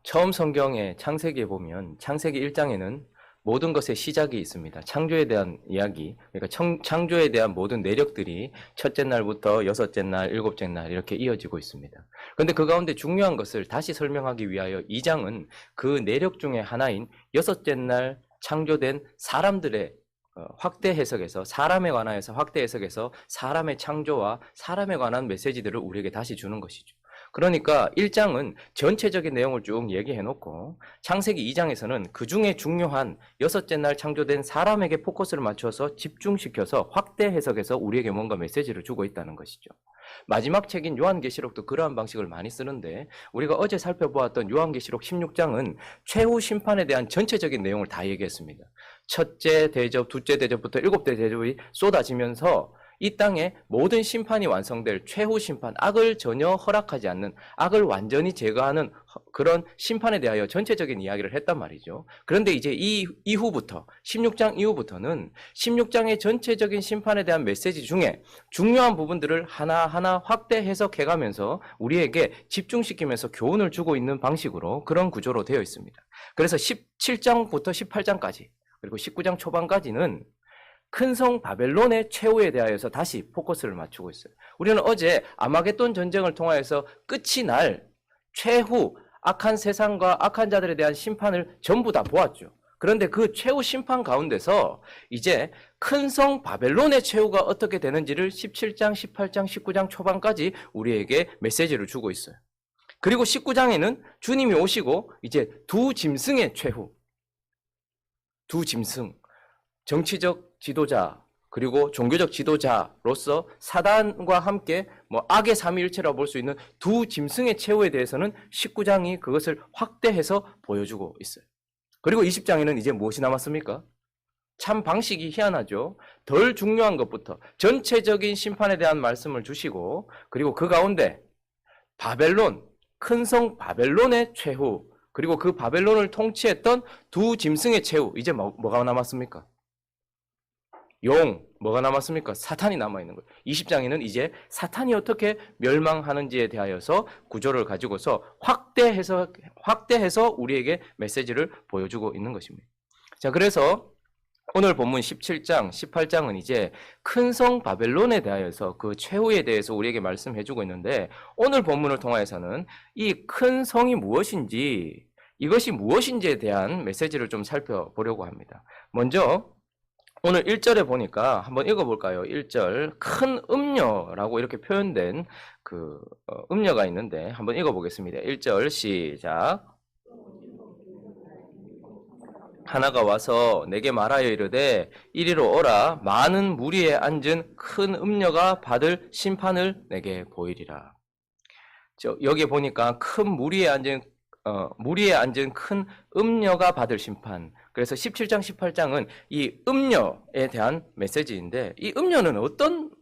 처음 성경의 창세기에 보면 창세기 1장에는 모든 것의 시작이 있습니다. 창조에 대한 이야기, 그러니까 창조에 대한 모든 내력들이 첫째 날부터 여섯째 날, 일곱째 날 이렇게 이어지고 있습니다. 그런데 그 가운데 중요한 것을 다시 설명하기 위하여 2장은 그 내력 중에 하나인 여섯째 날 창조된 사람들의 확대 해석에서, 사람에 관하여서 확대 해석에서 사람의 창조와 사람에 관한 메시지들을 우리에게 다시 주는 것이죠. 그러니까 1장은 전체적인 내용을 쭉 얘기해놓고 창세기 2장에서는 그 중에 중요한 여섯째 날 창조된 사람에게 포커스를 맞춰서 집중시켜서 확대 해석해서 우리에게 뭔가 메시지를 주고 있다는 것이죠. 마지막 책인 요한계시록도 그러한 방식을 많이 쓰는데 우리가 어제 살펴보았던 요한계시록 16장은 최후 심판에 대한 전체적인 내용을 다 얘기했습니다. 첫째 대접, 둘째 대접부터 일곱째 대접이 쏟아지면서 이 땅에 모든 심판이 완성될 최후 심판, 악을 전혀 허락하지 않는, 악을 완전히 제거하는 그런 심판에 대하여 전체적인 이야기를 했단 말이죠. 그런데 이제 이 이후부터, 16장 이후부터는 16장의 전체적인 심판에 대한 메시지 중에 중요한 부분들을 하나하나 확대 해석해가면서 우리에게 집중시키면서 교훈을 주고 있는 방식으로 그런 구조로 되어 있습니다. 그래서 17장부터 18장까지 그리고 19장 초반까지는 큰 성 바벨론의 최후에 대하여서 다시 포커스를 맞추고 있어요. 우리는 어제 아마겟돈 전쟁을 통하여서 끝이 날 최후 악한 세상과 악한 자들에 대한 심판을 전부 다 보았죠. 그런데 그 최후 심판 가운데서 이제 큰 성 바벨론의 최후가 어떻게 되는지를 17장, 18장, 19장 초반까지 우리에게 메시지를 주고 있어요. 그리고 19장에는 주님이 오시고 이제 두 짐승의 최후, 두 짐승, 정치적 지도자 그리고 종교적 지도자로서 사단과 함께 악의 삼위일체라고 볼 수 있는 두 짐승의 최후에 대해서는 19장이 그것을 확대해서 보여주고 있어요. 그리고 20장에는 이제 무엇이 남았습니까? 참 방식이 희한하죠. 덜 중요한 것부터 전체적인 심판에 대한 말씀을 주시고 그리고 그 가운데 바벨론, 큰 성 바벨론의 최후 그리고 그 바벨론을 통치했던 두 짐승의 최후 이제 뭐가 남았습니까? 뭐가 남았습니까? 사탄이 남아있는 거예요. 20장에는 이제 사탄이 어떻게 멸망하는지에 대하여서 구조를 가지고서 확대해서 우리에게 메시지를 보여주고 있는 것입니다. 자, 그래서 오늘 본문 17장, 18장은 이제 큰 성 바벨론에 대하여서 그 최후에 대해서 우리에게 말씀해주고 있는데 오늘 본문을 통하여서는 이 큰 성이 무엇인지 이것이 무엇인지에 대한 메시지를 좀 살펴보려고 합니다. 먼저 오늘 1절에 보니까 한번 읽어볼까요? 1절 큰 음녀라고 이렇게 표현된 그 음녀가 있는데 한번 읽어보겠습니다. 1절 시작. 하나가 와서 내게 말하여 이르되 이리로 오라 많은 무리에 앉은 큰 음녀가 받을 심판을 내게 보이리라. 여기 보니까 큰 무리에 앉은 큰 음녀가 받을 심판. 그래서 17장, 18장은 이 음녀에 대한 메시지인데 이 음녀는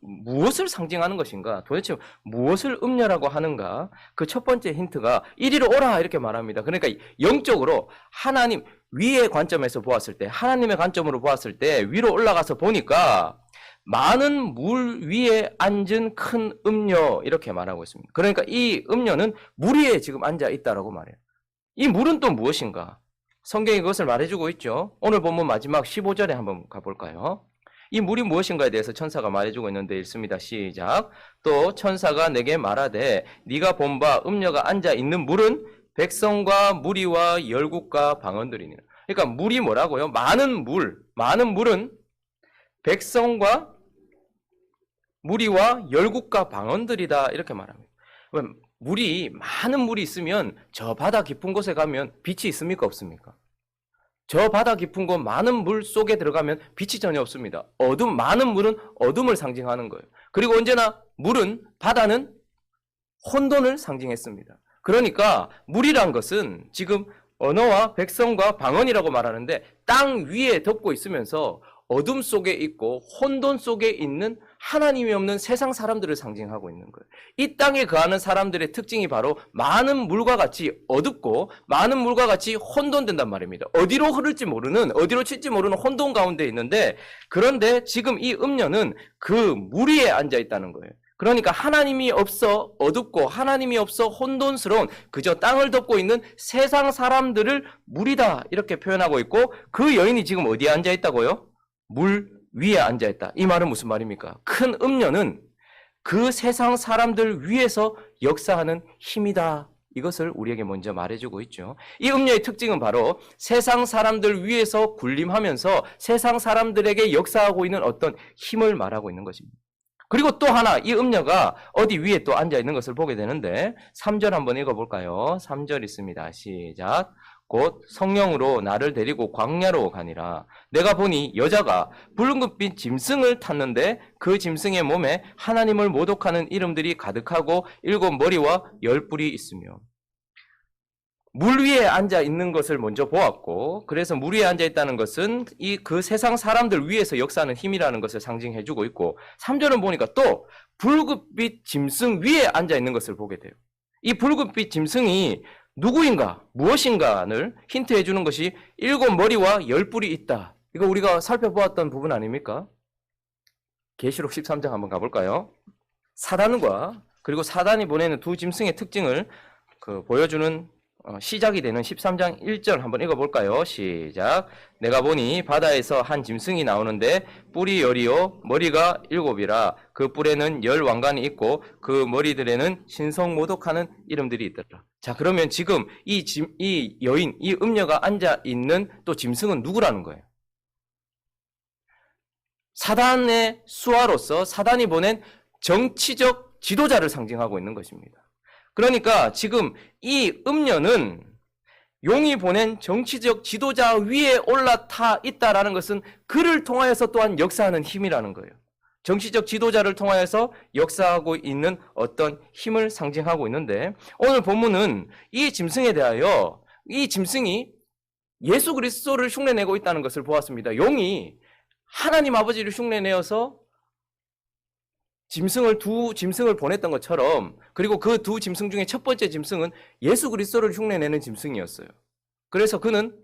무엇을 상징하는 것인가? 도대체 무엇을 음녀라고 하는가? 그 첫 번째 힌트가 이리로 오라 이렇게 말합니다. 그러니까 영적으로 하나님 위의 관점에서 보았을 때 하나님의 관점으로 보았을 때 위로 올라가서 보니까 많은 물 위에 앉은 큰 음녀 이렇게 말하고 있습니다. 그러니까 이 음녀는 물 위에 지금 앉아 있다라고 말해요. 이 물은 또 무엇인가? 성경이 그것을 말해주고 있죠. 오늘 본문 마지막 15절에 한번 가볼까요? 이 물이 무엇인가에 대해서 천사가 말해주고 있는데 읽습니다. 시작. 또 천사가 내게 말하되 네가 본 바 음녀가 앉아 있는 물은 백성과 무리와 열국과 방언들이니라. 그러니까 물이 뭐라고요? 많은 물은 백성과 무리와 열국과 방언들이다 이렇게 말합니다. 많은 물이 있으면 저 바다 깊은 곳에 가면 빛이 있습니까? 없습니까? 저 바다 깊은 곳 많은 물 속에 들어가면 빛이 전혀 없습니다. 많은 물은 어둠을 상징하는 거예요. 그리고 언제나 바다는 혼돈을 상징했습니다. 그러니까 물이란 것은 지금 언어와 백성과 방언이라고 말하는데 땅 위에 덮고 있으면서 어둠 속에 있고 혼돈 속에 있는 하나님이 없는 세상 사람들을 상징하고 있는 거예요. 이 땅에 거하는 사람들의 특징이 바로 많은 물과 같이 어둡고 많은 물과 같이 혼돈된단 말입니다. 어디로 흐를지 모르는, 어디로 튈지 모르는 혼돈 가운데 있는데 그런데 지금 이 음녀는 그 물 위에 앉아 있다는 거예요. 그러니까 하나님이 없어 어둡고 하나님이 없어 혼돈스러운 그저 땅을 덮고 있는 세상 사람들을 물이다 이렇게 표현하고 있고 그 여인이 지금 어디에 앉아 있다고요? 물 위에 앉아 있다. 이 말은 무슨 말입니까? 큰 음녀는 그 세상 사람들 위에서 역사하는 힘이다. 이것을 우리에게 먼저 말해주고 있죠. 이 음녀의 특징은 바로 세상 사람들 위에서 군림하면서 세상 사람들에게 역사하고 있는 어떤 힘을 말하고 있는 것입니다. 그리고 또 하나 이 음녀가 어디 위에 또 앉아 있는 것을 보게 되는데 3절 한번 읽어볼까요? 3절 있습니다. 시작. 곧 성령으로 나를 데리고 광야로 가니라. 내가 보니 여자가 붉은빛 짐승을 탔는데 그 짐승의 몸에 하나님을 모독하는 이름들이 가득하고 7 머리와 10 뿔이 있으며. 물 위에 앉아 있는 것을 먼저 보았고, 그래서 물 위에 앉아 있다는 것은 그 세상 사람들 위에서 역사하는 힘이라는 것을 상징해 주고 있고, 3절은 보니까 또 붉은빛 짐승 위에 앉아 있는 것을 보게 돼요. 이 붉은빛 짐승이 누구인가, 무엇인가를 힌트해 주는 것이 7 머리와 10 뿔이 있다. 이거 우리가 살펴보았던 부분 아닙니까? 계시록 13장 한번 가볼까요? 사단과 그리고 사단이 보내는 두 짐승의 특징을 보여주는 시작이 되는 13장 1절 한번 읽어볼까요? 시작. 내가 보니 바다에서 한 짐승이 나오는데 뿔이 10이요 머리가 7이라 그 뿔에는 10 왕관이 있고 그 머리들에는 신성 모독하는 이름들이 있더라. 자, 그러면 지금 이 여인, 이 음녀가 앉아 있는 또 짐승은 누구라는 거예요? 사단의 수하로서 사단이 보낸 정치적 지도자를 상징하고 있는 것입니다. 그러니까 지금 이 음녀는 용이 보낸 정치적 지도자 위에 올라타 있다라는 것은 그를 통하여서 또한 역사하는 힘이라는 거예요. 정치적 지도자를 통하여서 역사하고 있는 어떤 힘을 상징하고 있는데, 오늘 본문은 이 짐승에 대하여 이 짐승이 예수 그리스도를 흉내내고 있다는 것을 보았습니다. 용이 하나님 아버지를 흉내내어서 두 짐승을 보냈던 것처럼, 그리고 그 두 짐승 중에 첫 번째 짐승은 예수 그리스도를 흉내내는 짐승이었어요. 그래서 그는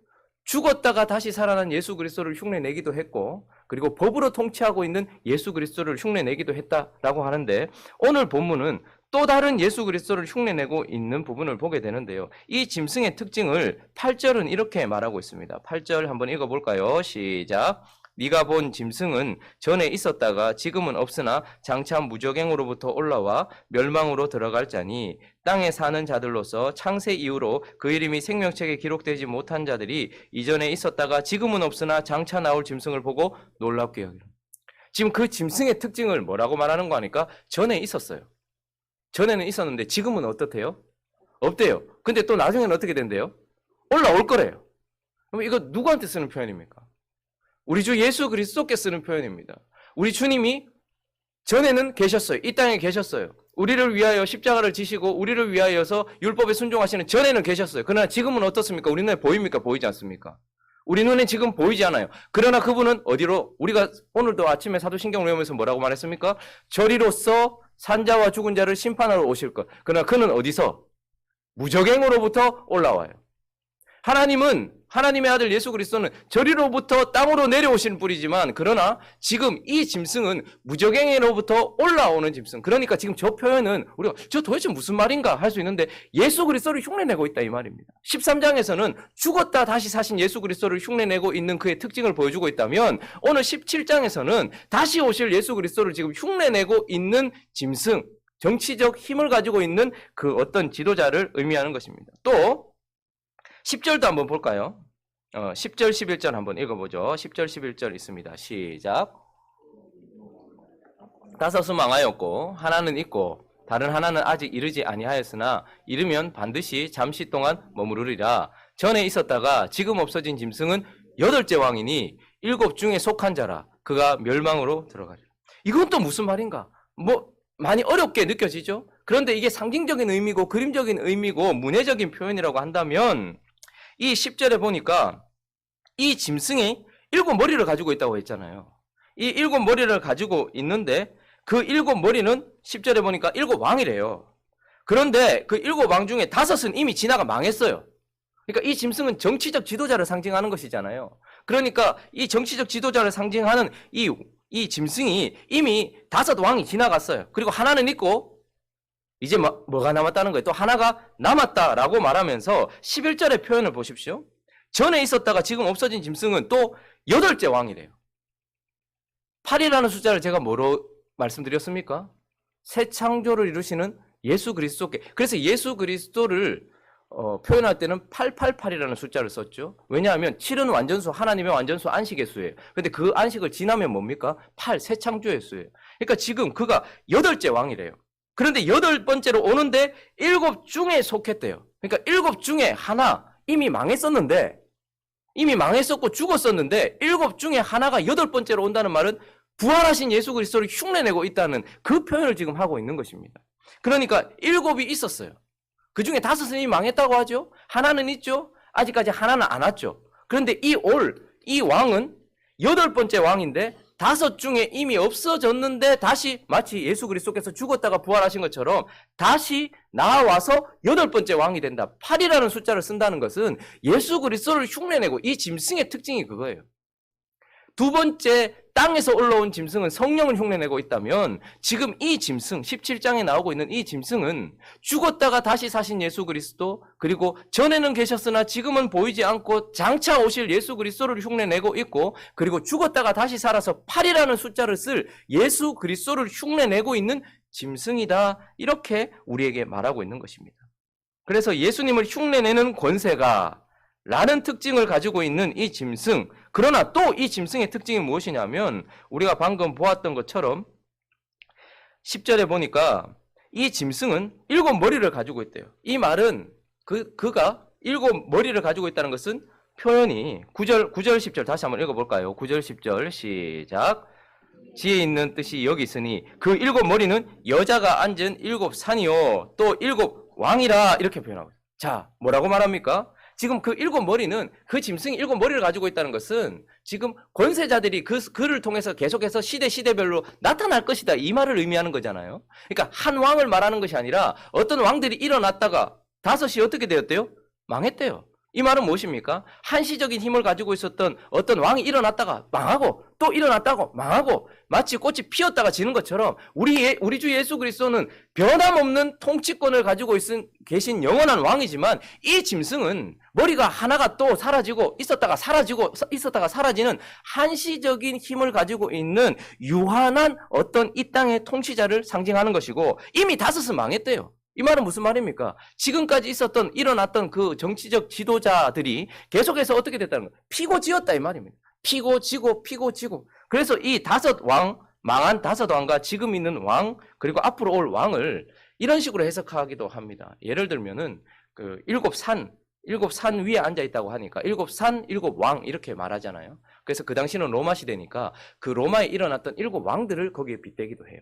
죽었다가 다시 살아난 예수 그리스도를 흉내내기도 했고, 그리고 법으로 통치하고 있는 예수 그리스도를 흉내내기도 했다라고 하는데, 오늘 본문은 또 다른 예수 그리스도를 흉내내고 있는 부분을 보게 되는데요. 이 짐승의 특징을 8절은 이렇게 말하고 있습니다. 8절 한번 읽어볼까요? 시작. 네가 본 짐승은 전에 있었다가 지금은 없으나 장차 무저갱으로부터 올라와 멸망으로 들어갈 자니 땅에 사는 자들로서 창세 이후로 그 이름이 생명책에 기록되지 못한 자들이 이전에 있었다가 지금은 없으나 장차 나올 짐승을 보고 놀랍게 여기라. 지금 그 짐승의 특징을 뭐라고 말하는 거 아니까? 전에 있었어요. 전에는 있었는데 지금은 어떻대요? 없대요. 근데 또 나중에는 어떻게 된대요? 올라올 거래요. 그럼 이거 누구한테 쓰는 표현입니까? 우리 주 예수 그리스도께 쓰는 표현입니다. 우리 주님이 전에는 계셨어요. 이 땅에 계셨어요. 우리를 위하여 십자가를 지시고 우리를 위하여서 율법에 순종하시는 전에는 계셨어요. 그러나 지금은 어떻습니까? 우리 눈에 보입니까? 보이지 않습니까? 우리 눈에 지금 보이지 않아요. 그러나 그분은 어디로? 우리가 오늘도 아침에 사도신경을 외우면서 뭐라고 말했습니까? 저리로서 산자와 죽은 자를 심판하러 오실 것. 그러나 그는 어디서? 무저갱으로부터 올라와요. 하나님의 아들 예수 그리스도는 저리로부터 땅으로 내려오신 분이지만, 그러나 지금 이 짐승은 무저갱으로부터 올라오는 짐승. 그러니까 지금 저 표현은 우리가 저 도대체 무슨 말인가 할 수 있는데 예수 그리스도를 흉내내고 있다 이 말입니다. 13장에서는 죽었다 다시 사신 예수 그리스도를 흉내내고 있는 그의 특징을 보여주고 있다면, 오늘 17장에서는 다시 오실 예수 그리스도를 지금 흉내내고 있는 짐승, 정치적 힘을 가지고 있는 그 어떤 지도자를 의미하는 것입니다. 또 10절도 한번 볼까요? 10절, 11절 한번 읽어보죠. 10절, 11절 있습니다. 시작. 다섯은 망하였고 하나는 있고 다른 하나는 아직 이르지 아니하였으나 이르면 반드시 잠시 동안 머무르리라. 전에 있었다가 지금 없어진 짐승은 8째 왕이니 7 중에 속한 자라. 그가 멸망으로 들어가리라. 이건 또 무슨 말인가? 많이 어렵게 느껴지죠? 그런데 이게 상징적인 의미고 그림적인 의미고 문해적인 표현이라고 한다면, 이 10절에 보니까 이 짐승이 7 머리를 가지고 있다고 했잖아요. 이 7 머리를 가지고 있는데 그 7 머리는 10절에 보니까 7 왕이래요. 그런데 그 7 왕 중에 5은 이미 지나가 망했어요. 그러니까 이 짐승은 정치적 지도자를 상징하는 것이잖아요. 그러니까 이 정치적 지도자를 상징하는 이 이 짐승이 이미 5 왕이 지나갔어요. 그리고 하나는 있고 이제 뭐가 남았다는 거예요. 또 하나가 남았다라고 말하면서 11절의 표현을 보십시오. 전에 있었다가 지금 없어진 짐승은 또 8째 왕이래요. 8이라는 숫자를 제가 뭐로 말씀드렸습니까? 새 창조를 이루시는 예수 그리스도께. 그래서 예수 그리스도를 표현할 때는 888이라는 숫자를 썼죠. 왜냐하면 7은 완전수, 하나님의 완전수 안식의 수예요. 근데 그 안식을 지나면 뭡니까? 8, 새 창조의 수예요. 그러니까 지금 그가 8째 왕이래요. 그런데 8번째로 오는데 7 중에 속했대요. 그러니까 7 중에 하나 이미 망했었는데, 이미 망했었고 죽었었는데 7 중에 하나가 8번째로 온다는 말은 부활하신 예수 그리스도를 흉내내고 있다는 그 표현을 지금 하고 있는 것입니다. 그러니까 7이 있었어요. 그 중에 5은 이미 망했다고 하죠. 하나는 있죠. 아직까지 하나는 안 왔죠. 그런데 이 왕은 8번째 왕인데 5 중에 이미 없어졌는데 다시 마치 예수 그리스도께서 죽었다가 부활하신 것처럼 다시 나와서 8번째 왕이 된다. 8이라는 숫자를 쓴다는 것은 예수 그리스도를 흉내내고, 이 짐승의 특징이 그거예요. 2번째 땅에서 올라온 짐승은 성령을 흉내내고 있다면, 지금 이 짐승, 17장에 나오고 있는 이 짐승은 죽었다가 다시 사신 예수 그리스도, 그리고 전에는 계셨으나 지금은 보이지 않고 장차 오실 예수 그리스도를 흉내내고 있고, 그리고 죽었다가 다시 살아서 8이라는 숫자를 쓸 예수 그리스도를 흉내내고 있는 짐승이다. 이렇게 우리에게 말하고 있는 것입니다. 그래서 예수님을 흉내내는 권세가 라는 특징을 가지고 있는 이 짐승, 그러나 또 이 짐승의 특징이 무엇이냐면 우리가 방금 보았던 것처럼 10절에 보니까 이 짐승은 7 머리를 가지고 있대요. 이 말은 그가 7 머리를 가지고 있다는 것은 표현이 9절 10절 다시 한번 읽어볼까요? 9절 10절 시작. 지혜 있는 뜻이 여기 있으니 그 7 머리는 여자가 앉은 7 산이요 또 7 왕이라, 이렇게 표현하고 있어요. 자, 뭐라고 말합니까? 지금 그 7 머리는, 그 짐승이 7 머리를 가지고 있다는 것은 지금 권세자들이 그를 통해서 계속해서 시대별로 나타날 것이다, 이 말을 의미하는 거잖아요. 그러니까 한 왕을 말하는 것이 아니라 어떤 왕들이 일어났다가 5이 어떻게 되었대요? 망했대요. 이 말은 무엇입니까? 한시적인 힘을 가지고 있었던 어떤 왕이 일어났다가 망하고 또 일어났다고 망하고, 마치 꽃이 피었다가 지는 것처럼 우리 주 예수 그리스도는 변함없는 통치권을 가지고 계신 영원한 왕이지만, 이 짐승은 머리가 하나가 또 사라지고 있었다가 사라지고 있었다가 사라지는 한시적인 힘을 가지고 있는 유한한 어떤 이 땅의 통치자를 상징하는 것이고, 이미 5은 망했대요. 이 말은 무슨 말입니까? 지금까지 일어났던 그 정치적 지도자들이 계속해서 어떻게 됐다는 거예요? 피고 지었다, 이 말입니다. 피고 지고. 그래서 이 5 왕, 망한 5 왕과 지금 있는 왕, 그리고 앞으로 올 왕을 이런 식으로 해석하기도 합니다. 예를 들면은 그 7 산 위에 앉아 있다고 하니까 7 산, 7 왕 이렇게 말하잖아요. 그래서 그 당시는 로마 시대니까 그 로마에 일어났던 7 왕들을 거기에 빗대기도 해요.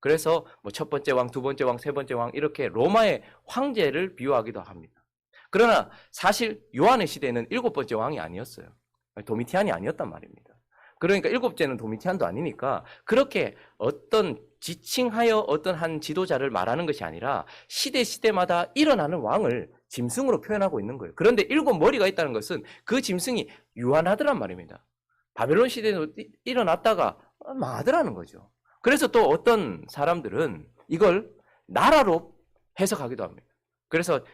그래서 뭐 1번째 왕, 2번째 왕, 3번째 왕, 이렇게 로마의 황제를 비유하기도 합니다. 그러나 사실 요한의 시대는 7번째 왕이 아니었어요. 도미티안이 아니었단 말입니다. 그러니까 7째는 도미티안도 아니니까 그렇게 어떤 지칭하여 어떤 한 지도자를 말하는 것이 아니라 시대마다 일어나는 왕을 짐승으로 표현하고 있는 거예요. 그런데 7 머리가 있다는 것은 그 짐승이 유한하더란 말입니다. 바벨론 시대에도 일어났다가 망하더라는 거죠. 그래서 또 어떤 사람들은 이걸 나라로 해석하기도 합니다. 그래서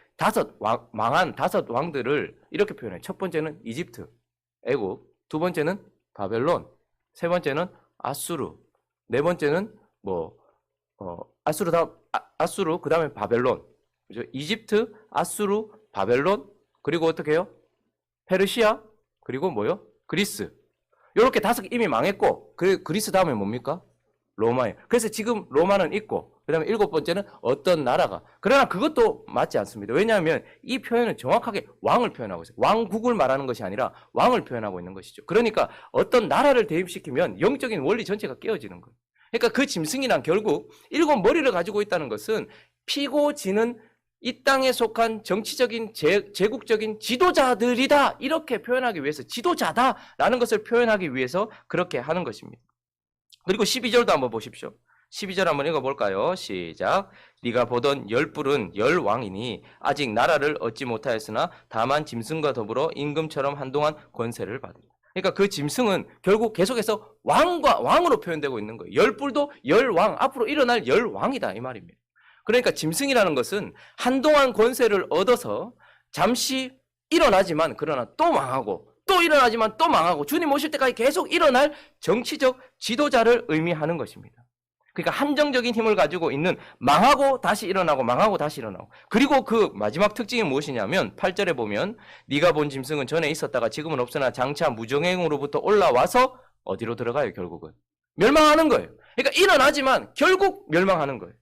망한 5 왕들을 이렇게 표현해요. 첫 번째는 이집트, 애굽, 2번째는 바벨론, 3번째는 아수르, 4번째는 아수르, 그 다음에 바벨론. 그죠? 이집트, 아수르, 바벨론, 그리고 어떻게 해요? 페르시아, 그리고 뭐요? 그리스. 이렇게 5개 이미 망했고, 그리스 다음에 뭡니까? 로마예요. 그래서 지금 로마는 있고, 그 다음에 7번째는 어떤 나라가. 그러나 그것도 맞지 않습니다. 왜냐하면 이 표현은 정확하게 왕을 표현하고 있어요. 왕국을 말하는 것이 아니라 왕을 표현하고 있는 것이죠. 그러니까 어떤 나라를 대입시키면 영적인 원리 전체가 깨어지는 거예요. 그러니까 그 짐승이란 결국 7 머리를 가지고 있다는 것은 피고 지는 이 땅에 속한 정치적인 제국적인 지도자들이다, 이렇게 표현하기 위해서, 지도자다라는 것을 표현하기 위해서 그렇게 하는 것입니다. 그리고 12절도 한번 보십시오. 12절 한번 읽어볼까요? 시작. 네가 보던 10뿔은 10왕이니 아직 나라를 얻지 못하였으나 다만 짐승과 더불어 임금처럼 한동안 권세를 받으리라. 그러니까 그 짐승은 결국 계속해서 왕으로 표현되고 있는 거예요. 열불도 열왕, 앞으로 일어날 열왕이다 이 말입니다. 그러니까 짐승이라는 것은 한동안 권세를 얻어서 잠시 일어나지만 그러나 또 망하고 또 일어나지만 또 망하고 주님 오실 때까지 계속 일어날 정치적 지도자를 의미하는 것입니다. 그러니까 한정적인 힘을 가지고 있는 망하고 다시 일어나고 망하고 다시 일어나고 그리고 그 마지막 특징이 무엇이냐면 8절에 보면 네가 본 짐승은 전에 있었다가 지금은 없으나 장차 무정행으로부터 올라와서 어디로 들어가요? 결국은 멸망하는 거예요. 그러니까 일어나지만 결국 멸망하는 거예요.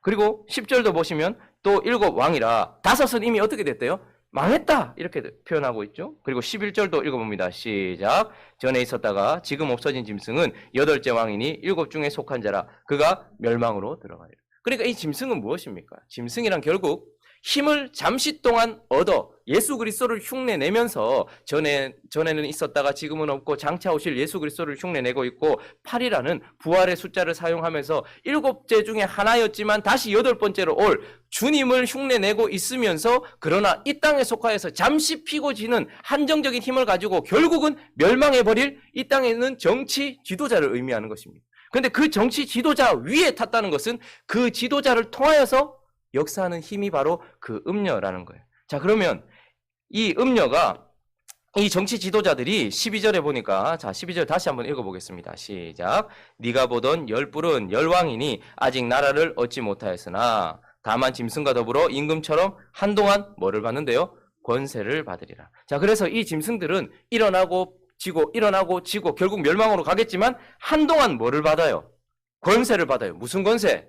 그리고 10절도 보시면 또 7왕이라 5은 이미 어떻게 됐대요? 망했다 이렇게 표현하고 있죠. 그리고 11절도 읽어봅니다. 시작. 전에 있었다가 지금 없어진 짐승은 8째 왕이니 7 중에 속한 자라 그가 멸망으로 들어가리라. 그러니까 이 짐승은 무엇입니까? 짐승이란 결국 힘을 잠시 동안 얻어 예수 그리스도를 흉내내면서 전에는 있었다가 지금은 없고 장차 오실 예수 그리스도를 흉내내고 있고 8이라는 부활의 숫자를 사용하면서 7째 중에 하나였지만 다시 8번째로 올 주님을 흉내내고 있으면서 그러나 이 땅에 속하여서 잠시 피고 지는 한정적인 힘을 가지고 결국은 멸망해버릴 이 땅에 있는 정치 지도자를 의미하는 것입니다. 그런데 그 정치 지도자 위에 탔다는 것은 그 지도자를 통하여서 역사하는 힘이 바로 그 음녀라는 거예요. 자, 그러면 이 음녀가 이 정치 지도자들이 12절에 보니까 자, 12절 다시 한번 읽어보겠습니다. 시작. 네가 보던 열불은 열왕이니 아직 나라를 얻지 못하였으나 다만 짐승과 더불어 임금처럼 한동안 뭐를 받는데요? 권세를 받으리라. 자, 그래서 이 짐승들은 일어나고 지고 결국 멸망으로 가겠지만 한동안 뭐를 받아요? 권세를 받아요. 무슨 권세?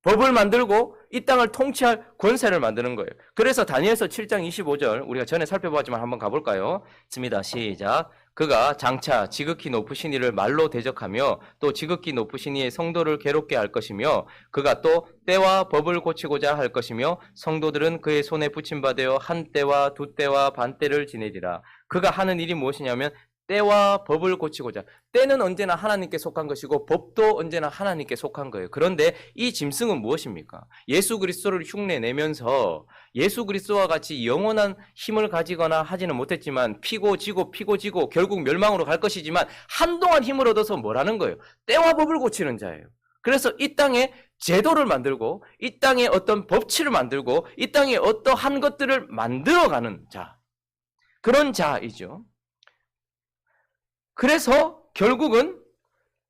법을 만들고 이 땅을 통치할 권세를 만드는 거예요. 그래서 다니엘서 7장 25절 우리가 전에 살펴봤지만 한번 가볼까요? 있습니다. 시작. 그가 장차 지극히 높으신 이를 말로 대적하며 또 지극히 높으신 이의 성도를 괴롭게 할 것이며 그가 또 때와 법을 고치고자 할 것이며 성도들은 그의 손에 붙임받아 한 때와 두 때와 반 때를 지내리라. 그가 하는 일이 무엇이냐면 때와 법을 고치고자. 때는 언제나 하나님께 속한 것이고 법도 언제나 하나님께 속한 거예요. 그런데 이 짐승은 무엇입니까? 예수 그리스도를 흉내내면서 예수 그리스도와 같이 영원한 힘을 가지거나 하지는 못했지만 피고 지고 결국 멸망으로 갈 것이지만 한동안 힘을 얻어서 뭐라는 거예요? 때와 법을 고치는 자예요. 그래서 이 땅에 제도를 만들고 이 땅에 어떤 법치를 만들고 이 땅에 어떠한 것들을 만들어가는 자. 그런 자이죠. 그래서 결국은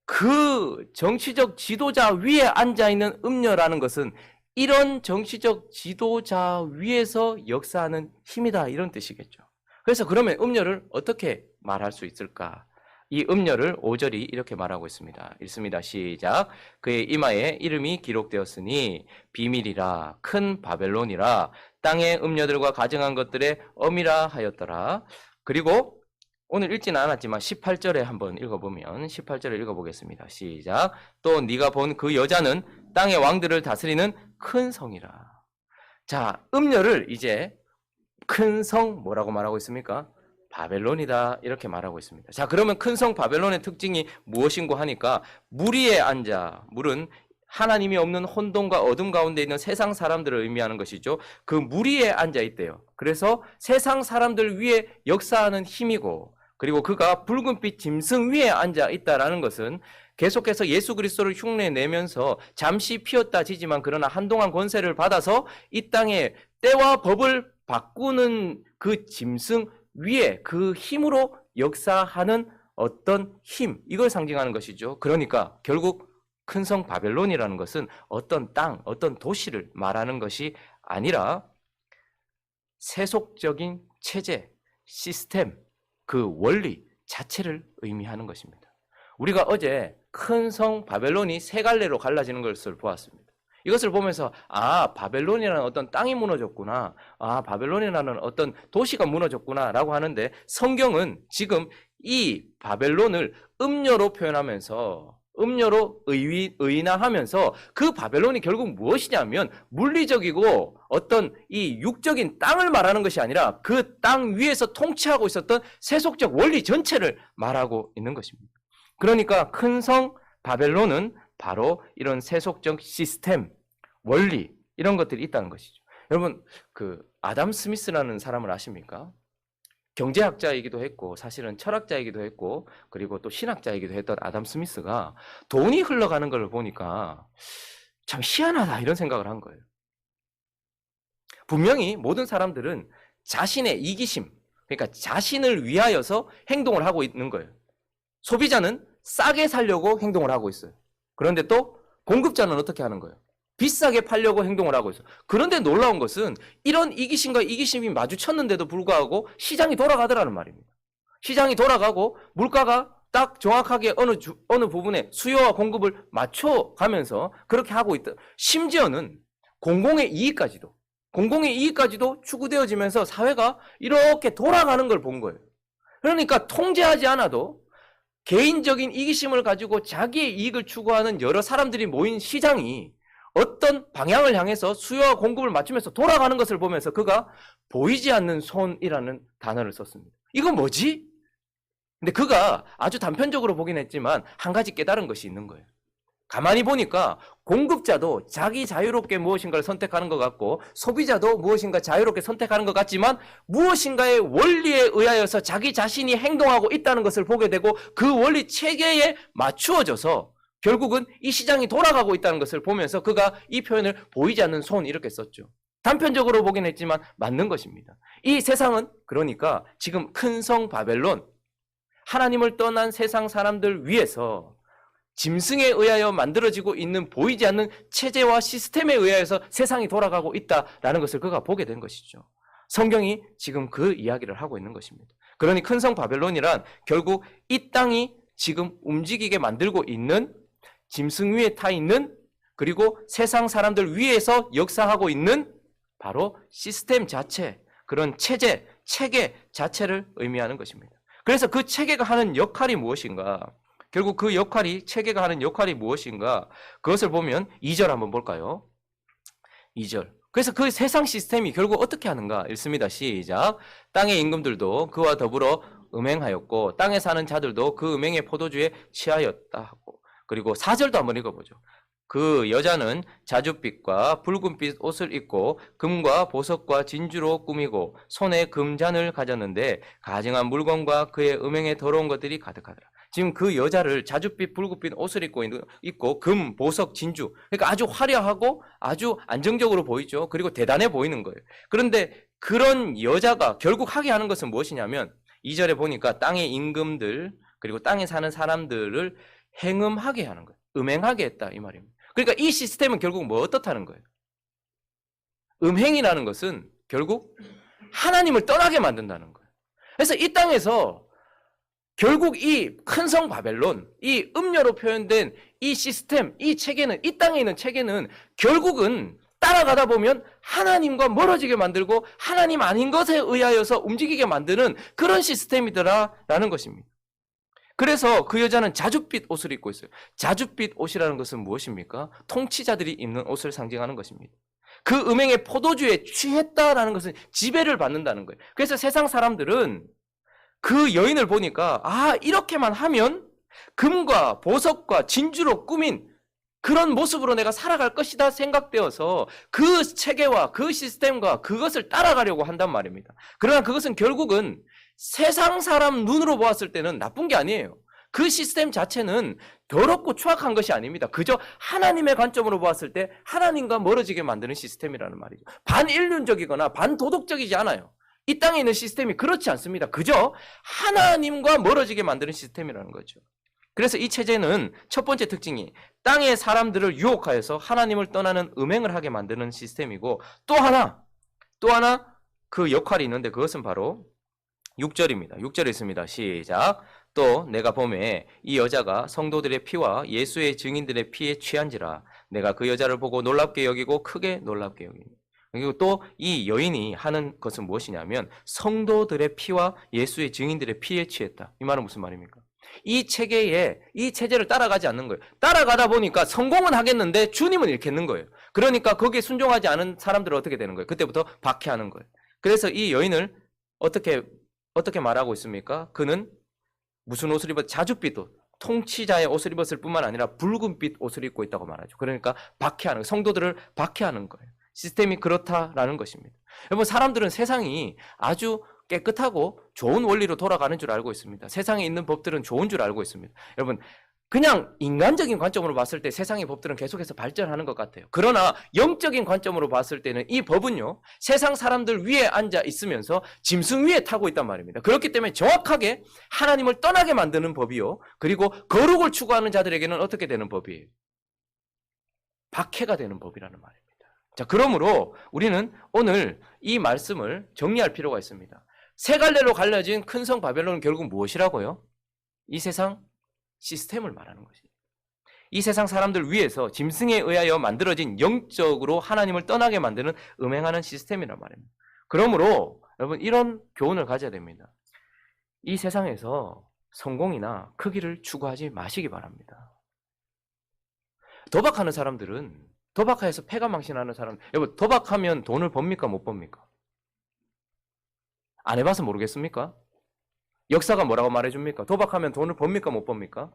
그 정치적 지도자 위에 앉아있는 음녀라는 것은 이런 정치적 지도자 위에서 역사하는 힘이다 이런 뜻이겠죠. 그래서 그러면 음녀를 어떻게 말할 수 있을까? 이 음녀를 5절이 이렇게 말하고 있습니다. 읽습니다. 시작. 그의 이마에 이름이 기록되었으니 비밀이라 큰 바벨론이라 땅의 음녀들과 가증한 것들의 엄이라 하였더라. 그리고 오늘 읽지는 않았지만 18절에 한번 읽어보면 18절을 읽어보겠습니다. 시작. 또 네가 본 그 여자는 땅의 왕들을 다스리는 큰 성이라. 자, 음녀를 이제 큰 성 뭐라고 말하고 있습니까? 바벨론이다 이렇게 말하고 있습니다. 자, 그러면 큰 성 바벨론의 특징이 무엇인고 하니까 물 위에 앉아. 물은 하나님이 없는 혼돈과 어둠 가운데 있는 세상 사람들을 의미하는 것이죠. 그 물 위에 앉아 있대요. 그래서 세상 사람들 위에 역사하는 힘이고 그리고 그가 붉은빛 짐승 위에 앉아 있다라는 것은 계속해서 예수 그리스도를 흉내내면서 잠시 피었다 지지만 그러나 한동안 권세를 받아서 이 땅에 때와 법을 바꾸는 그 짐승 위에 그 힘으로 역사하는 어떤 힘, 이걸 상징하는 것이죠. 그러니까 결국 큰 성 바벨론이라는 것은 어떤 땅, 어떤 도시를 말하는 것이 아니라 세속적인 체제, 시스템, 그 원리 자체를 의미하는 것입니다. 우리가 어제 큰 성 바벨론이 세 갈래로 갈라지는 것을 보았습니다. 이것을 보면서 바벨론이라는 어떤 땅이 무너졌구나, 바벨론이라는 어떤 도시가 무너졌구나 라고 하는데 성경은 지금 이 바벨론을 음녀로 표현하면서 음녀로 의인화하면서 그 바벨론이 결국 무엇이냐면 물리적이고 어떤 이 육적인 땅을 말하는 것이 아니라 그 땅 위에서 통치하고 있었던 세속적 원리 전체를 말하고 있는 것입니다. 그러니까 큰 성 바벨론은 바로 이런 세속적 시스템, 원리 이런 것들이 있다는 것이죠. 여러분 그 아담 스미스라는 사람을 아십니까? 경제학자이기도 했고 사실은 철학자이기도 했고 그리고 또 신학자이기도 했던 아담 스미스가 돈이 흘러가는 걸 보니까 참 희한하다 이런 생각을 한 거예요. 분명히 모든 사람들은 자신의 이기심, 그러니까 자신을 위하여서 행동을 하고 있는 거예요. 소비자는 싸게 사려고 행동을 하고 있어요. 그런데 또 공급자는 어떻게 하는 거예요? 비싸게 팔려고 행동을 하고 있어요. 그런데 놀라운 것은 이런 이기심과 이기심이 마주쳤는데도 불구하고 시장이 돌아가더라는 말입니다. 시장이 돌아가고 물가가 딱 정확하게 어느 부분에 수요와 공급을 맞춰가면서 그렇게 하고 있다. 심지어는 공공의 이익까지도 추구되어지면서 사회가 이렇게 돌아가는 걸 본 거예요. 그러니까 통제하지 않아도 개인적인 이기심을 가지고 자기의 이익을 추구하는 여러 사람들이 모인 시장이 어떤 방향을 향해서 수요와 공급을 맞추면서 돌아가는 것을 보면서 그가 보이지 않는 손이라는 단어를 썼습니다. 이건 뭐지? 근데 그가 아주 단편적으로 보긴 했지만 한 가지 깨달은 것이 있는 거예요. 가만히 보니까 공급자도 자기 자유롭게 무엇인가를 선택하는 것 같고 소비자도 무엇인가 자유롭게 선택하는 것 같지만 무엇인가의 원리에 의하여서 자기 자신이 행동하고 있다는 것을 보게 되고 그 원리 체계에 맞추어져서 결국은 이 시장이 돌아가고 있다는 것을 보면서 그가 이 표현을 보이지 않는 손 이렇게 썼죠. 단편적으로 보긴 했지만 맞는 것입니다. 이 세상은 그러니까 지금 큰 성 바벨론, 하나님을 떠난 세상 사람들 위해서 짐승에 의하여 만들어지고 있는 보이지 않는 체제와 시스템에 의하여서 세상이 돌아가고 있다라는 것을 그가 보게 된 것이죠. 성경이 지금 그 이야기를 하고 있는 것입니다. 그러니 큰 성 바벨론이란 결국 이 땅이 지금 움직이게 만들고 있는 짐승 위에 타 있는 그리고 세상 사람들 위에서 역사하고 있는 바로 시스템 자체, 그런 체제, 체계 자체를 의미하는 것입니다. 그래서 그 체계가 하는 역할이 무엇인가? 결국 그 역할이, 체계가 하는 역할이 무엇인가? 그것을 보면 2절 한번 볼까요? 2절. 그래서 그 세상 시스템이 결국 어떻게 하는가? 읽습니다. 시작. 땅의 임금들도 그와 더불어 음행하였고 땅에 사는 자들도 그 음행의 포도주에 취하였다 하고, 그리고 4절도 한번 읽어보죠. 그 여자는 자줏빛과 붉은빛 옷을 입고 금과 보석과 진주로 꾸미고 손에 금잔을 가졌는데 가증한 물건과 그의 음행에 더러운 것들이 가득하더라. 지금 그 여자를 자줏빛, 붉은빛 옷을 입고 금, 보석, 진주, 그러니까 아주 화려하고 아주 안정적으로 보이죠. 그리고 대단해 보이는 거예요. 그런데 그런 여자가 결국 하게 하는 것은 무엇이냐면 2절에 보니까 땅의 임금들 그리고 땅에 사는 사람들을 행음하게 하는 거예요. 음행하게 했다 이 말입니다. 그러니까 이 시스템은 결국 뭐 어떻다는 거예요? 음행이라는 것은 결국 하나님을 떠나게 만든다는 거예요. 그래서 이 땅에서 결국 이 큰 성 바벨론, 이 음료로 표현된 이 시스템, 이 체계는, 이 땅에 있는 체계는 결국은 따라가다 보면 하나님과 멀어지게 만들고 하나님 아닌 것에 의하여서 움직이게 만드는 그런 시스템이더라라는 것입니다. 그래서 그 여자는 자줏빛 옷을 입고 있어요. 자줏빛 옷이라는 것은 무엇입니까? 통치자들이 입는 옷을 상징하는 것입니다. 그 음행의 포도주에 취했다라는 것은 지배를 받는다는 거예요. 그래서 세상 사람들은 그 여인을 보니까 이렇게만 하면 금과 보석과 진주로 꾸민 그런 모습으로 내가 살아갈 것이다 생각되어서 그 체계와 그 시스템과 그것을 따라가려고 한단 말입니다. 그러나 그것은 결국은 세상 사람 눈으로 보았을 때는 나쁜 게 아니에요. 그 시스템 자체는 더럽고 추악한 것이 아닙니다. 그저 하나님의 관점으로 보았을 때 하나님과 멀어지게 만드는 시스템이라는 말이죠. 반인륜적이거나 반도덕적이지 않아요. 이 땅에 있는 시스템이 그렇지 않습니다. 그저 하나님과 멀어지게 만드는 시스템이라는 거죠. 그래서 이 체제는 첫 번째 특징이 땅의 사람들을 유혹하여서 하나님을 떠나는 음행을 하게 만드는 시스템이고 또 하나 그 역할이 있는데 그것은 바로 6절입니다. 6절에 있습니다. 시작. 또 내가 보매 이 여자가 성도들의 피와 예수의 증인들의 피에 취한지라 내가 그 여자를 보고 놀랍게 여기고 크게 놀랍게 여기니. 그리고 또 이 여인이 하는 것은 무엇이냐면 성도들의 피와 예수의 증인들의 피에 취했다. 이 말은 무슨 말입니까? 이 체제를 따라가지 않는 거예요. 따라가다 보니까 성공은 하겠는데 주님은 잃겠는 거예요. 그러니까 거기에 순종하지 않은 사람들은 어떻게 되는 거예요? 그때부터 박해하는 거예요. 그래서 이 여인을 어떻게 말하고 있습니까? 그는 무슨 옷을 입었? 자줏빛 옷. 통치자의 옷을 입었을 뿐만 아니라 붉은빛 옷을 입고 있다고 말하죠. 그러니까 박해하는 거예요. 성도들을 박해하는 거예요. 시스템이 그렇다라는 것입니다. 여러분 사람들은 세상이 아주 깨끗하고 좋은 원리로 돌아가는 줄 알고 있습니다. 세상에 있는 법들은 좋은 줄 알고 있습니다. 여러분, 그냥 인간적인 관점으로 봤을 때 세상의 법들은 계속해서 발전하는 것 같아요. 그러나 영적인 관점으로 봤을 때는 이 법은요, 세상 사람들 위에 앉아 있으면서 짐승 위에 타고 있단 말입니다. 그렇기 때문에 정확하게 하나님을 떠나게 만드는 법이요, 그리고 거룩을 추구하는 자들에게는 어떻게 되는 법이에요? 박해가 되는 법이라는 말입니다. 자, 그러므로 우리는 오늘 이 말씀을 정리할 필요가 있습니다. 세 갈래로 갈라진 큰 성 바벨론은 결국 무엇이라고요? 이 세상 시스템을 말하는 것입니다. 이 세상 사람들 위해서 짐승에 의하여 만들어진 영적으로 하나님을 떠나게 만드는 음행하는 시스템이란 말입니다. 그러므로 여러분, 이런 교훈을 가져야 됩니다. 이 세상에서 성공이나 크기를 추구하지 마시기 바랍니다. 도박하는 사람들은, 도박해서 패가 망신하는 사람, 여러분, 도박하면 돈을 법니까 못 법니까? 안 해봐서 모르겠습니까? 역사가 뭐라고 말해줍니까? 도박하면 돈을 법니까 못 법니까?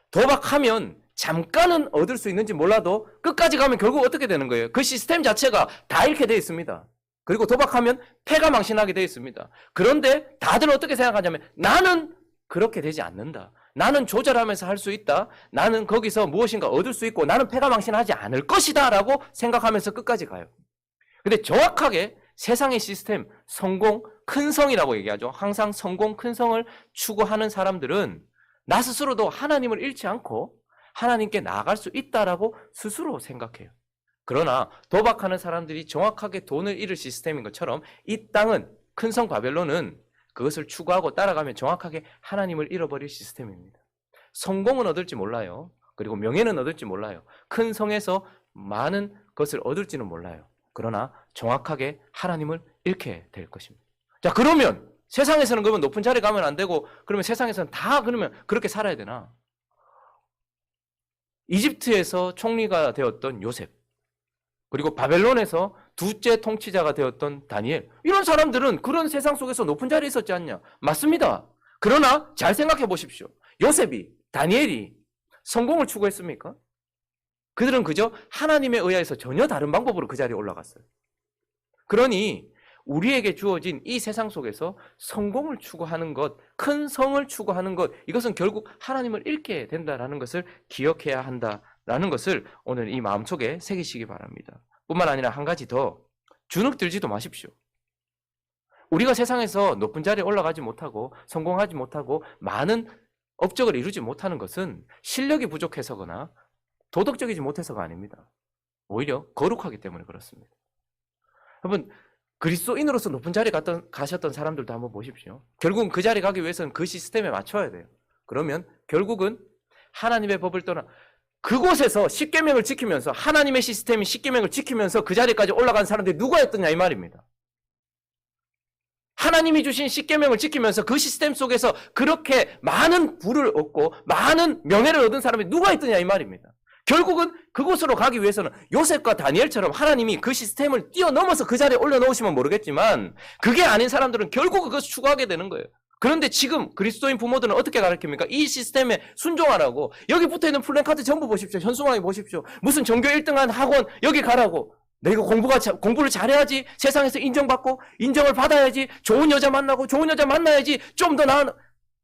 도박하면 잠깐은 얻을 수 있는지 몰라도 끝까지 가면 결국 어떻게 되는 거예요? 그 시스템 자체가 다 잃게 되어 있습니다. 그리고 도박하면 패가 망신하게 되어 있습니다. 그런데 다들 어떻게 생각하냐면, 나는 그렇게 되지 않는다. 나는 조절하면서 할 수 있다. 나는 거기서 무엇인가 얻을 수 있고 나는 패가 망신하지 않을 것이다 라고 생각하면서 끝까지 가요. 근데 정확하게 세상의 시스템, 성공, 큰 성이라고 얘기하죠. 항상 성공, 큰 성을 추구하는 사람들은 나 스스로도 하나님을 잃지 않고 하나님께 나아갈 수 있다라고 스스로 생각해요. 그러나 도박하는 사람들이 정확하게 돈을 잃을 시스템인 것처럼 이 땅은, 큰 성 바벨론은 그것을 추구하고 따라가면 정확하게 하나님을 잃어버릴 시스템입니다. 성공은 얻을지 몰라요. 그리고 명예는 얻을지 몰라요. 큰 성에서 많은 것을 얻을지는 몰라요. 그러나 정확하게 하나님을 잃게 될 것입니다. 자, 그러면 세상에서는 그러면 높은 자리에 가면 안 되고, 그러면 세상에서는 다 그러면 그렇게 살아야 되나? 이집트에서 총리가 되었던 요셉, 그리고 바벨론에서 두째 통치자가 되었던 다니엘, 이런 사람들은 그런 세상 속에서 높은 자리에 있었지 않냐? 맞습니다. 그러나 잘 생각해 보십시오. 요셉이, 다니엘이 성공을 추구했습니까? 그들은 그저 하나님에 의해서 전혀 다른 방법으로 그 자리에 올라갔어요. 그러니 우리에게 주어진 이 세상 속에서 성공을 추구하는 것, 큰 성을 추구하는 것, 이것은 결국 하나님을 잃게 된다는 것을 기억해야 한다라는 것을 오늘 이 마음속에 새기시기 바랍니다. 뿐만 아니라 한 가지 더, 주눅 들지도 마십시오. 우리가 세상에서 높은 자리에 올라가지 못하고 성공하지 못하고 많은 업적을 이루지 못하는 것은 실력이 부족해서거나 도덕적이지 못해서가 아닙니다. 오히려 거룩하기 때문에 그렇습니다. 여러분, 그리스도인으로서 높은 자리에 가셨던 사람들도 한번 보십시오. 결국은 그 자리에 가기 위해서는 그 시스템에 맞춰야 돼요. 그러면 결국은 하나님의 법을 떠나 그곳에서 십계명을 지키면서, 하나님의 시스템이 십계명을 지키면서 그 자리까지 올라간 사람들이 누구였더냐 이 말입니다. 하나님이 주신 십계명을 지키면서 그 시스템 속에서 그렇게 많은 부를 얻고 많은 명예를 얻은 사람이 누가 있더냐 이 말입니다. 결국은 그곳으로 가기 위해서는 요셉과 다니엘처럼 하나님이 그 시스템을 뛰어넘어서 그 자리에 올려놓으시면 모르겠지만, 그게 아닌 사람들은 결국 그것을 추구하게 되는 거예요. 그런데 지금 그리스도인 부모들은 어떻게 가르칩니까? 이 시스템에 순종하라고. 여기 붙어있는 플랜카드 전부 보십시오. 현수막에 보십시오. 무슨 전교 1등한 학원 여기 가라고. 내가 공부를 잘해야지 세상에서 인정받고, 인정을 받아야지, 좋은 여자 만나고, 좋은 여자 만나야지 좀 더 나은,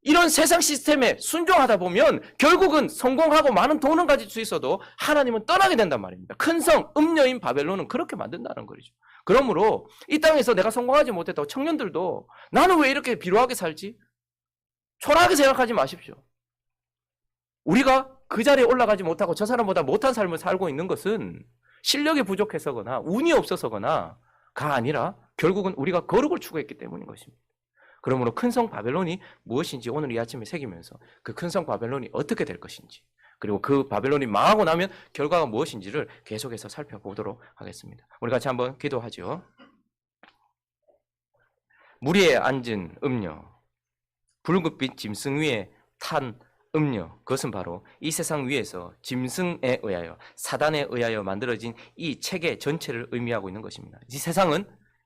이런 세상 시스템에 순종하다 보면 결국은 성공하고 많은 돈은 가질 수 있어도 하나님은 떠나게 된단 말입니다. 큰 성, 음녀인 바벨론은 그렇게 만든다는 거죠. 그러므로 이 땅에서 내가 성공하지 못했다고 청년들도 나는 왜 이렇게 비루하게 살지? 초라하게 생각하지 마십시오. 우리가 그 자리에 올라가지 못하고 저 사람보다 못한 삶을 살고 있는 것은 실력이 부족해서거나 운이 없어서거나가 아니라 결국은 우리가 거룩을 추구했기 때문인 것입니다. 그러므로 큰 성 바벨론이 무엇인지 오늘 이 아침에 새기면서 그 큰 성 바벨론이 어떻게 될 것인지, 그리고 그 바벨론이 망하고 나면 결과가 무엇인지를 계속해서 살펴보도록 하겠습니다. 우리 같이 한번 기도하죠. 물 위에 앉은 음녀, 붉은빛 짐승 위에 탄 음녀, 그것은 바로 이 세상 위에서 짐승에 의하여, 사단에 의하여 만들어진 이 체계 전체를 의미하고 있는 것입니다. 이 세상은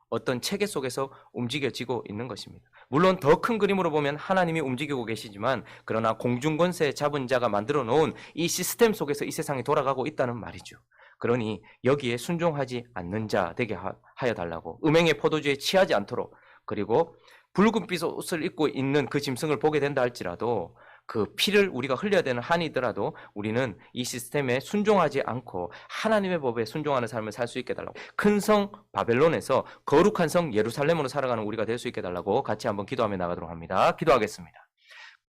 어떤 체계 속에서 움직여지고 있는 것입니다. 물론 더 큰 그림으로 보면 하나님이 움직이고 계시지만, 그러나 공중권세 잡은 자가 만들어 놓은 이 시스템 속에서 이 세상이 돌아가고 있다는 말이죠. 그러니 여기에 순종하지 않는 자 되게 하여 달라고, 음행의 포도주에 취하지 않도록, 그리고 붉은빛 옷을 입고 있는 그 짐승을 보게 된다 할지라도 그 피를 우리가 흘려야 되는 한이더라도 우리는 이 시스템에 순종하지 않고 하나님의 법에 순종하는 삶을 살 수 있게 해달라고, 큰 성 바벨론에서 거룩한 성 예루살렘으로 살아가는 우리가 될 수 있게 해달라고 같이 한번 기도하며 나가도록 합니다. 기도하겠습니다.